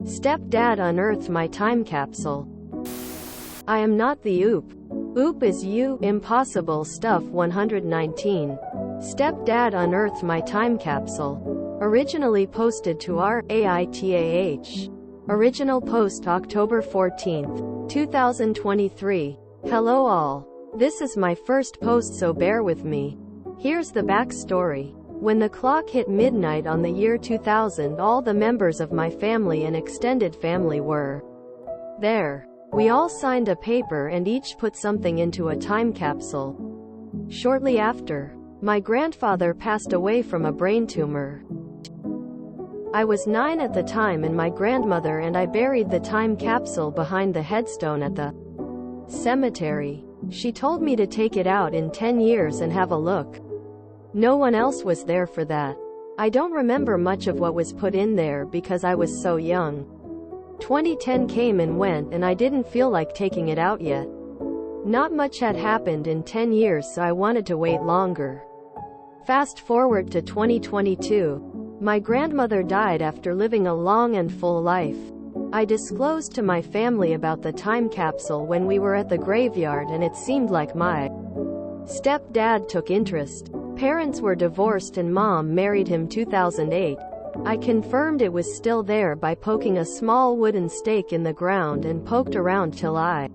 Stepdad unearthed my time capsule. I am not the OOP. OOP is you, impossible stuff 119. Stepdad unearthed my time capsule. Originally posted to r/AITAH. Original post October 14th, 2023. Hello all. This is my first post, so bear with me. Here's the backstory. When the clock hit midnight on the year 2000, all the members of my family and extended family were there. We all signed a paper and each put something into a time capsule. Shortly after, my grandfather passed away from a brain tumor. I was 9 at the time, and my grandmother and I buried the time capsule behind the headstone at the cemetery. She told me to take it out in 10 years and have a look. No one else was there for that. I don't remember much of what was put in there because I was so young. 2010 came and went and I didn't feel like taking it out yet. Not much had happened in 10 years, so I wanted to wait longer. Fast forward to 2022. My grandmother died after living a long and full life. I disclosed to my family about the time capsule when we were at the graveyard, and it seemed like my stepdad took interest. Parents were divorced and mom married him 2008. I confirmed it was still there by poking a small wooden stake in the ground and poked around till I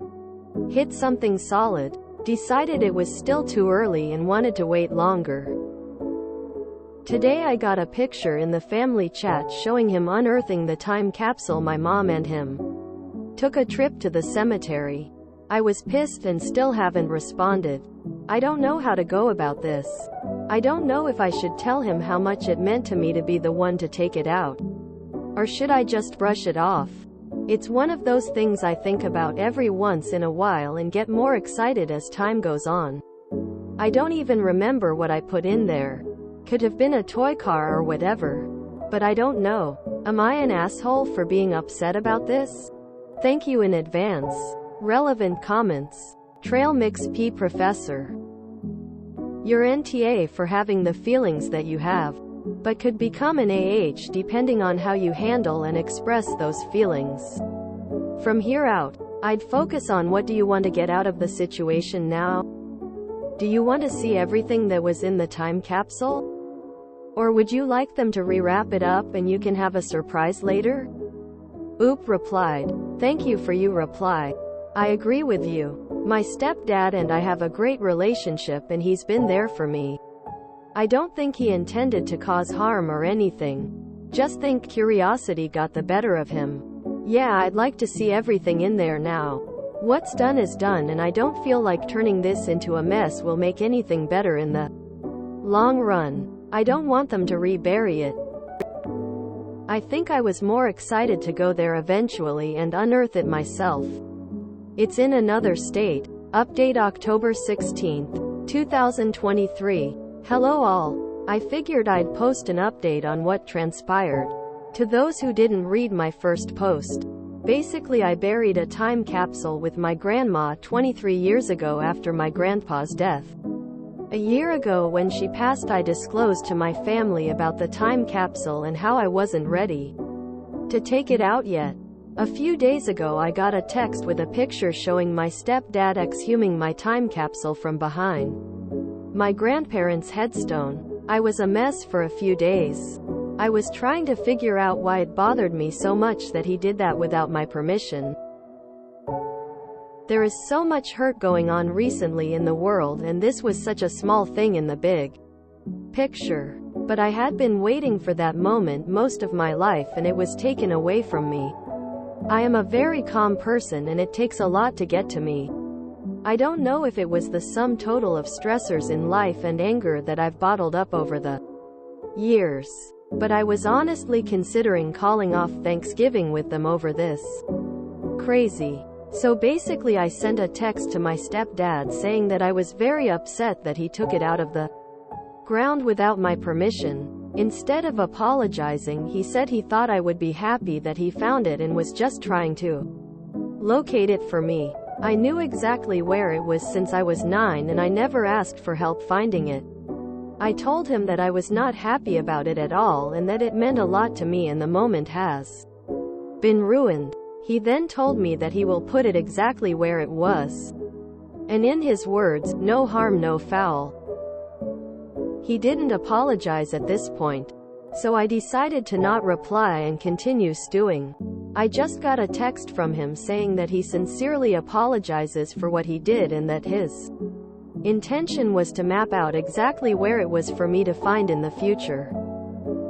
hit something solid. Decided it was still too early and wanted to wait longer. Today I got a picture in the family chat showing him unearthing the time capsule. My mom and him took a trip to the cemetery. I was pissed and still haven't responded. I don't know how to go about this. I don't know if I should tell him how much it meant to me to be the one to take it out. Or should I just brush it off? It's one of those things I think about every once in a while and get more excited as time goes on. I don't even remember what I put in there. Could have been a toy car or whatever. But I don't know. Am I an asshole for being upset about this? Thank you in advance. Relevant comments. Trail Mix P Professor. You're NTA for having the feelings that you have, but could become an AH depending on how you handle and express those feelings. From here out, I'd focus on what do you want to get out of the situation now? Do you want to see everything that was in the time capsule? Or would you like them to rewrap it up and you can have a surprise later? Oop replied. Thank you for your reply. I agree with you. My stepdad and I have a great relationship and he's been there for me. I don't think he intended to cause harm or anything. Just think curiosity got the better of him. Yeah, I'd like to see everything in there now. What's done is done, and I don't feel like turning this into a mess will make anything better in the long run. I don't want them to rebury it. I think I was more excited to go there eventually and unearth it myself. It's in another state. Update October 16th, 2023. Hello all. I figured I'd post an update on what transpired. To those who didn't read my first post, basically I buried a time capsule with my grandma 23 years ago after my grandpa's death. A year ago when she passed, I disclosed to my family about the time capsule and how I wasn't ready to take it out yet. A few days ago I got a text with a picture showing my stepdad exhuming my time capsule from behind my grandparents' headstone. I was a mess for a few days. I was trying to figure out why it bothered me so much that he did that without my permission. There is so much hurt going on recently in the world, and this was such a small thing in the big picture. But I had been waiting for that moment most of my life, and it was taken away from me. I am a very calm person and it takes a lot to get to me. I don't know if it was the sum total of stressors in life and anger that I've bottled up over the years. But I was honestly considering calling off Thanksgiving with them over this. Crazy. So basically I sent a text to my stepdad saying that I was very upset that he took it out of the ground without my permission. Instead of apologizing, he said he thought I would be happy that he found it and was just trying to locate it for me. I knew exactly where it was since I was 9 and I never asked for help finding it. I told him that I was not happy about it at all and that it meant a lot to me and the moment has been ruined. He then told me that he will put it exactly where it was. And in his words, no harm no foul. He didn't apologize at this point. So I decided to not reply and continue stewing. I just got a text from him saying that he sincerely apologizes for what he did and that his intention was to map out exactly where it was for me to find in the future.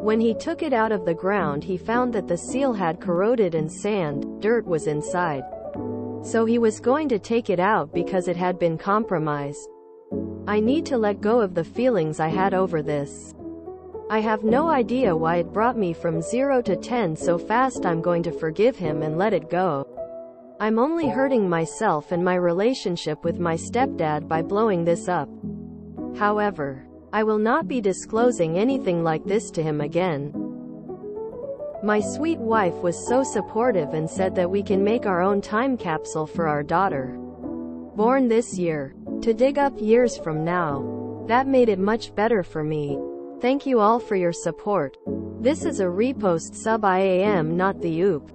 When he took it out of the ground, he found that the seal had corroded and dirt was inside. So he was going to take it out because it had been compromised. I need to let go of the feelings I had over this. I have no idea why it brought me from 0 to 10 so fast. I'm going to forgive him and let it go. I'm only hurting myself and my relationship with my stepdad by blowing this up. However, I will not be disclosing anything like this to him again. My sweet wife was so supportive and said that we can make our own time capsule for our daughter, born this year, to dig up years from now. That made it much better for me. Thank you all for your support. This is a repost sub IAM, not the oop.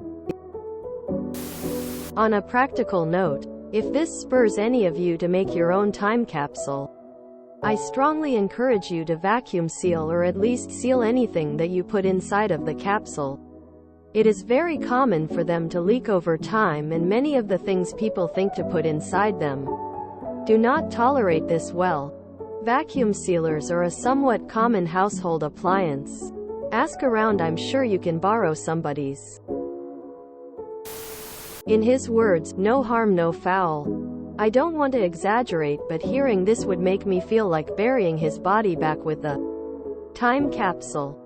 On a practical note, if this spurs any of you to make your own time capsule, I strongly encourage you to vacuum seal or at least seal anything that you put inside of the capsule. It is very common for them to leak over time, and many of the things people think to put inside them do not tolerate this well. Vacuum sealers are a somewhat common household appliance. Ask around, I'm sure you can borrow somebody's. In his words, no harm no foul. I don't want to exaggerate, but hearing this would make me feel like burying his body back with a time capsule.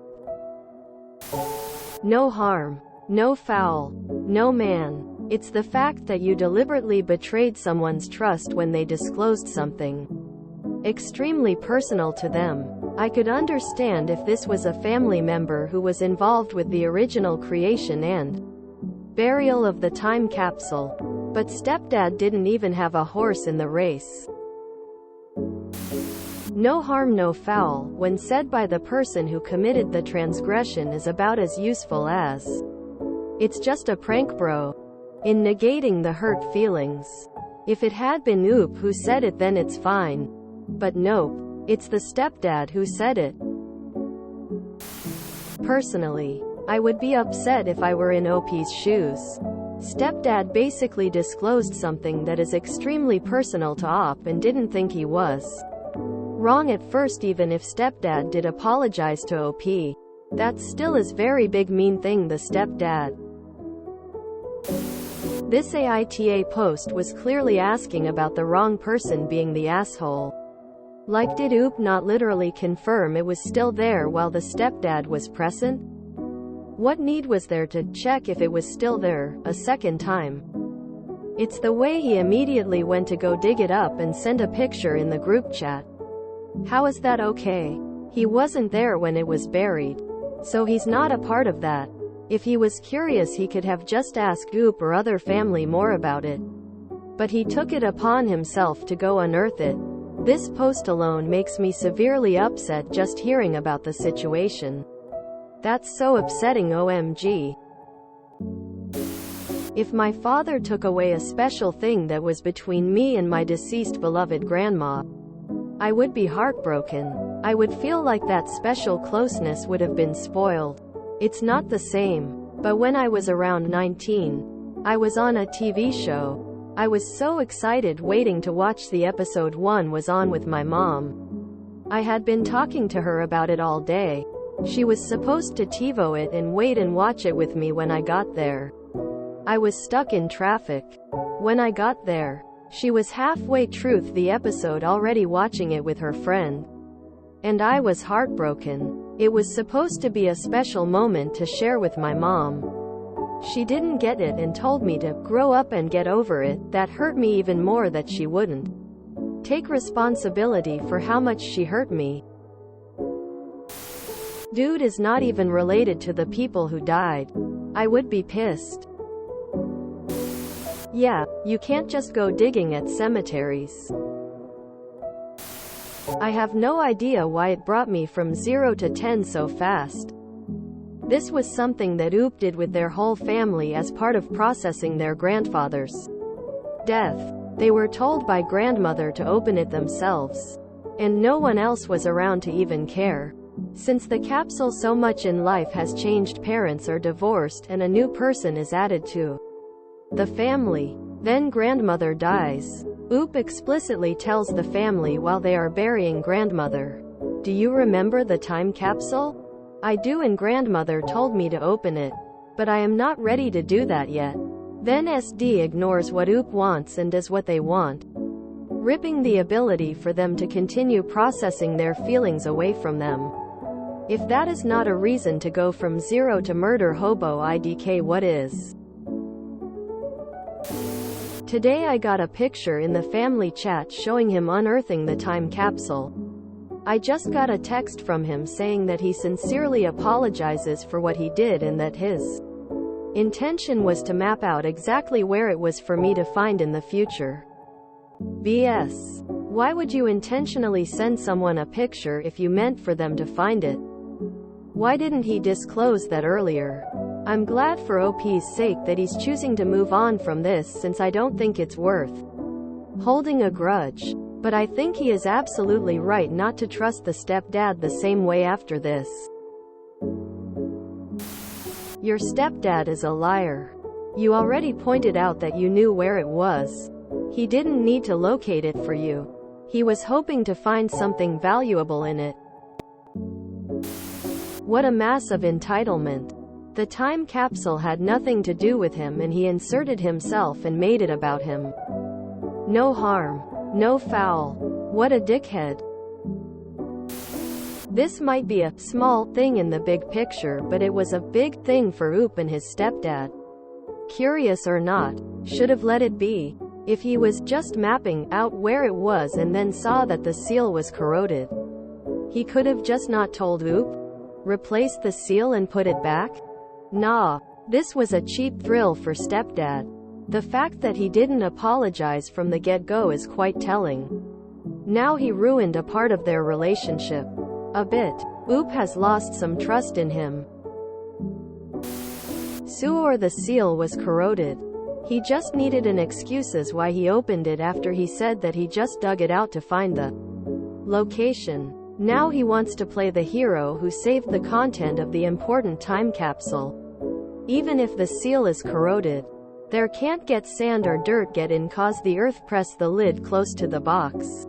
No harm, no foul, no man. It's the fact that you deliberately betrayed someone's trust when they disclosed something extremely personal to them. I could understand if this was a family member who was involved with the original creation and burial of the time capsule. But stepdad didn't even have a horse in the race. No harm no foul, when said by the person who committed the transgression, is about as useful as it's just a prank, bro, in negating the hurt feelings. If it had been oop who said it, then it's fine. But nope, it's the stepdad who said it. Personally, I would be upset if I were in OP's shoes. Stepdad basically disclosed something that is extremely personal to OP and didn't think he was wrong at first. Even if stepdad did apologize to OP, that still is very big mean thing the stepdad. This AITA post was clearly asking about the wrong person being the asshole. Like, did oop not literally confirm it was still there while the stepdad was present? What need was there to check if it was still there a second time? It's the way he immediately went to go dig it up and send a picture in the group chat. How is that okay? He wasn't there when it was buried, so he's not a part of that. If he was curious, he could have just asked oop or other family more about it. But he took it upon himself to go unearth it. This post alone makes me severely upset just hearing about the situation. That's so upsetting, OMG. If my father took away a special thing that was between me and my deceased beloved grandma, I would be heartbroken. I would feel like that special closeness would have been spoiled. It's not the same. But when I was around 19, I was on a TV show. I was so excited waiting to watch the episode 1 was on with my mom. I had been talking to her about it all day. She was supposed to TiVo it and wait and watch it with me when I got there. I was stuck in traffic. When I got there, she was halfway through the episode already watching it with her friend. And I was heartbroken. It was supposed to be a special moment to share with my mom. She didn't get it and told me to grow up and get over it. That hurt me even more, that she wouldn't take responsibility for how much she hurt me. Dude is not even related to the people who died. I would be pissed. Yeah, you can't just go digging at cemeteries. I have no idea why it brought me from 0 to 10 so fast. This was something that Oop did with their whole family as part of processing their grandfather's death. They were told by grandmother to open it themselves, and no one else was around to even care. Since the capsule so much in life has changed, parents are divorced and a new person is added to the family. Then grandmother dies. Oop explicitly tells the family while they are burying grandmother, "Do you remember the time capsule? I do, and grandmother told me to open it, but I am not ready to do that yet." Then SD ignores what Oop wants and does what they want, ripping the ability for them to continue processing their feelings away from them. If that is not a reason to go from zero to murder hobo IDK, what is? Today I got a picture in the family chat showing him unearthing the time capsule. I just got a text from him saying that he sincerely apologizes for what he did and that his intention was to map out exactly where it was for me to find in the future. BS. Why would you intentionally send someone a picture if you meant for them to find it? Why didn't he disclose that earlier? I'm glad for OP's sake that he's choosing to move on from this, since I don't think it's worth holding a grudge. But I think he is absolutely right not to trust the stepdad the same way after this. Your stepdad is a liar. You already pointed out that you knew where it was. He didn't need to locate it for you. He was hoping to find something valuable in it. What a mass of entitlement. The time capsule had nothing to do with him and he inserted himself and made it about him. No harm. No foul. What a dickhead. This might be a small thing in the big picture, but it was a big thing for Oop and his stepdad. Curious or not, should have let it be. If he was just mapping out where it was and then saw that the seal was corroded, he could have just not told Oop, replaced the seal and put it back. Nah, this was a cheap thrill for stepdad. The fact that he didn't apologize from the get-go is quite telling. Now he ruined a part of their relationship. A bit. Oop has lost some trust in him. Or the seal was corroded. He just needed an excuse as why he opened it after he said that he just dug it out to find the location. Now he wants to play the hero who saved the content of the important time capsule. Even if the seal is corroded, there can't get sand or dirt get in cause the earth press the lid close to the box.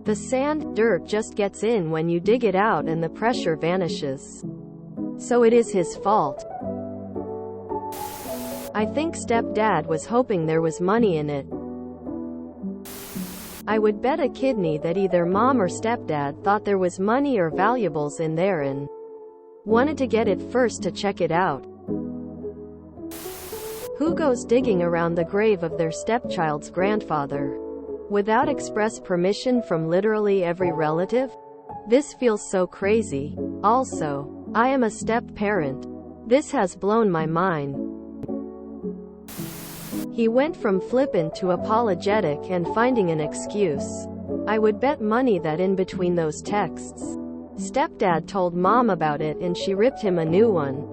The sand, dirt just gets in when you dig it out and the pressure vanishes. So it is his fault. I think stepdad was hoping there was money in it. I would bet a kidney that either mom or stepdad thought there was money or valuables in there and wanted to get it first to check it out. Who goes digging around the grave of their stepchild's grandfather without express permission from literally every relative? This feels so crazy. Also, I am a step-parent. This has blown my mind. He went from flippant to apologetic and finding an excuse. I would bet money that in between those texts, stepdad told mom about it and she ripped him a new one.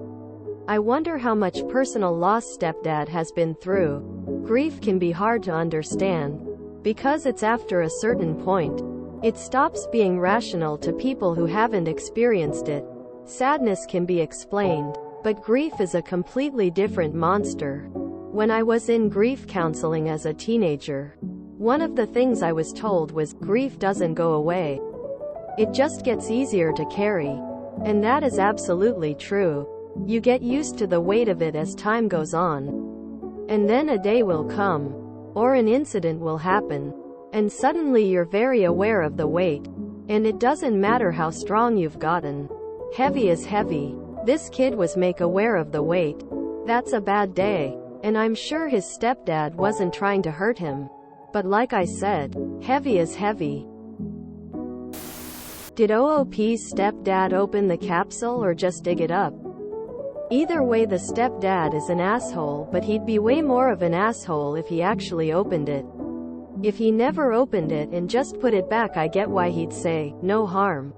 I wonder how much personal loss stepdad has been through. Grief can be hard to understand, because it's after a certain point, it stops being rational to people who haven't experienced it. Sadness can be explained, but grief is a completely different monster. When I was in grief counseling as a teenager, one of the things I was told was, grief doesn't go away. It just gets easier to carry. And that is absolutely true. You get used to the weight of it as time goes on. And then a day will come, or an incident will happen, and suddenly you're very aware of the weight. And it doesn't matter how strong you've gotten. Heavy is heavy. This kid was make aware of the weight. That's a bad day. And I'm sure his stepdad wasn't trying to hurt him. But like I said, heavy is heavy. Did OOP's stepdad open the capsule or just dig it up? Either way, the stepdad is an asshole, but he'd be way more of an asshole if he actually opened it. If he never opened it and just put it back, I get why he'd say, no harm.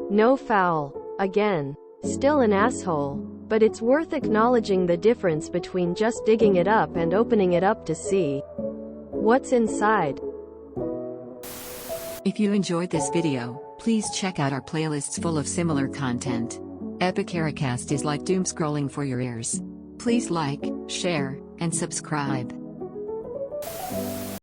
No foul. Again, Still an asshole. But it's worth acknowledging the difference between just digging it up and opening it up to see what's inside. If you enjoyed this video, please check out our playlists full of similar content. Epic Ericast is like doom scrolling for your ears. Please like, share, and subscribe.